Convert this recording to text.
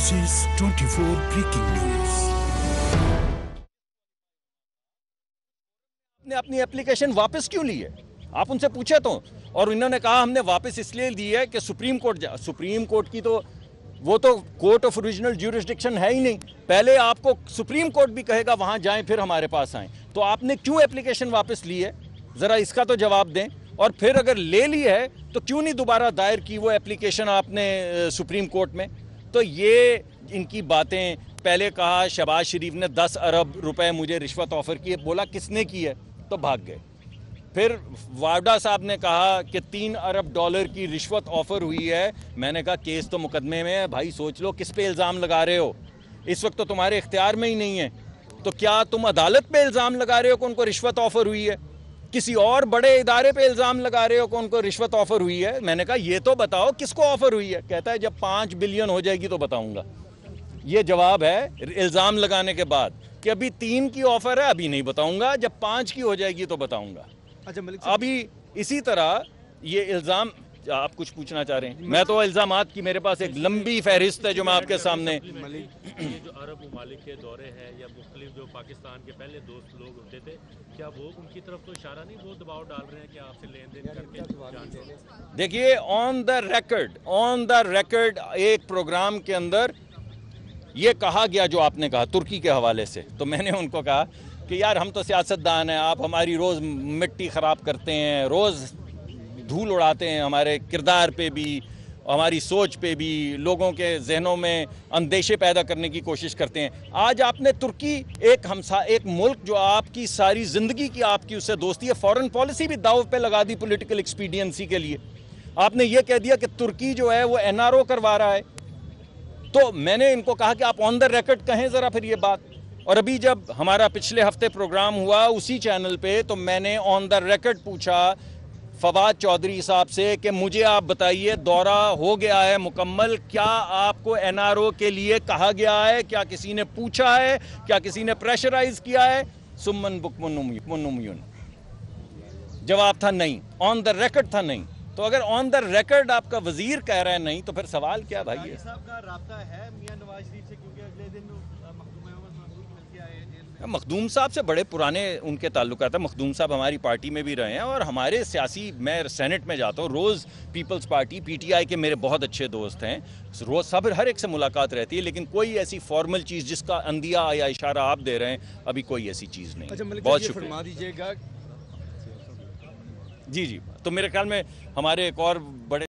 This is 24 breaking news. ने अपनी application वापस क्यों ली है? आप उनसे पूछे तो। और इन्होंने कहा हमने वापस इसलिए दी है कि सुप्रीम कोर्ट की तो वो तो कोर्ट ऑफ ओरिजिनल ज्यूरिसडिक्शन है ही नहीं। पहले आपको सुप्रीम कोर्ट भी कहेगा वहां जाएं फिर हमारे पास आएं। तो आपने क्यों एप्लीकेशन वापस ली है? जरा इसका तो जवाब दें। और फिर अगर ले ली है तो क्यों नहीं दोबारा दायर की वो एप्लीकेशन आपने सुप्रीम कोर्ट में? तो ये इनकी बातें, पहले कहा शहबाज शरीफ ने 10 अरब रुपए मुझे रिश्वत ऑफर की है, बोला किसने की है तो भाग गए। फिर वावडा साहब ने कहा कि 3 अरब डॉलर की रिश्वत ऑफर हुई है। मैंने कहा केस तो मुकदमे में है भाई, सोच लो किस पे इल्ज़ाम लगा रहे हो। इस वक्त तो तुम्हारे इख्तियार में ही नहीं है। तो क्या तुम अदालत पे इल्ज़ाम लगा रहे हो कि उनको रिश्वत ऑफर हुई है? किसी और बड़े इदारे पे इल्ज़ाम लगा रहे हो कि उनको रिश्वत ऑफर हुई है? मैंने कहा ये तो बताओ किसको ऑफर हुई है। कहता है जब 5 बिलियन हो जाएगी तो बताऊंगा। ये जवाब है इल्ज़ाम लगाने के बाद कि अभी 3 की ऑफर है, अभी नहीं बताऊंगा, जब 5 की हो जाएगी तो बताऊंगा। अच्छा मलिक अभी इसी तरह ये इल्ज़ाम, आप कुछ पूछना चाह रहे हैं? मैं तो इल्ज़ामात की मेरे पास एक लंबी फहरिस्त है जो मैं आपके सामने। ये जो अरब ममालिक के दौरे हैं या मुख्तलिफ जो पाकिस्तान के पहले दोस्त लोग होते थे, क्या वो उनकी तरफ तो इशारा नहीं, वो दबाव डाल रहे हैं कि आपसे लेन देन करके? देखिए ऑन द रिकॉर्ड एक प्रोग्राम के अंदर ये कहा गया जो आपने कहा तुर्की के हवाले से, तो मैंने उनको कहा कि यार हम तो सियासतदान हैं, आप हमारी रोज़ मिट्टी ख़राब करते हैं, रोज़ धूल उड़ाते हैं हमारे किरदार पे भी, हमारी सोच पे भी, लोगों के जहनों में अंदेशे पैदा करने की कोशिश करते हैं। आज आपने तुर्की एक मुल्क जो आपकी सारी ज़िंदगी की आपकी उससे दोस्ती है, फॉरेन पॉलिसी भी दाव पे लगा दी पॉलिटिकल एक्सपीडियंसी के लिए। आपने ये कह दिया कि तुर्की जो है वो NRO करवा रहा है। तो मैंने इनको कहा कि आप ऑन द रिकॉर्ड कहें ज़रा फिर ये बात। और अभी जब हमारा पिछले हफ्ते प्रोग्राम हुआ उसी चैनल पे, तो मैंने ऑन द रिकॉर्ड पूछा फवाद चौधरी साहब से कि मुझे आप बताइए दौरा हो गया है मुकम्मल, क्या आपको NRO के लिए कहा गया है? क्या किसी ने पूछा है? क्या किसी ने प्रेशराइज किया है? सुमन बुकमुन जवाब था नहीं, ऑन द रिकॉर्ड था नहीं। तो अगर ऑन द रिकॉर्ड आपका वजीर कह रहा है नहीं, तो फिर सवाल क्या भाई है? साहब का राब्ता है मियां नवाज शरीफ से, क्योंकि अगले दिन मखदूम मिलके आए हैं जेल में। मखदूम साहब से बड़े पुराने उनके ताल्लुकात है। मखदूम साहब हमारी पार्टी में भी रहे हैं और हमारे सियासी, मैं सेनेट में जाता हूँ रोज़, पीपल्स पार्टी PTI के मेरे बहुत अच्छे दोस्त हैं, रोज़ सब हर एक से मुलाकात रहती है, लेकिन कोई ऐसी फॉर्मल चीज़ जिसका अंदिया या इशारा आप दे रहे हैं, अभी कोई ऐसी चीज़ नहीं। अच्छा मलिक बहुत साहब, ये शुक्रिया। फरमा दीजिएगा। जी, तो मेरे ख्याल में हमारे एक और बड़े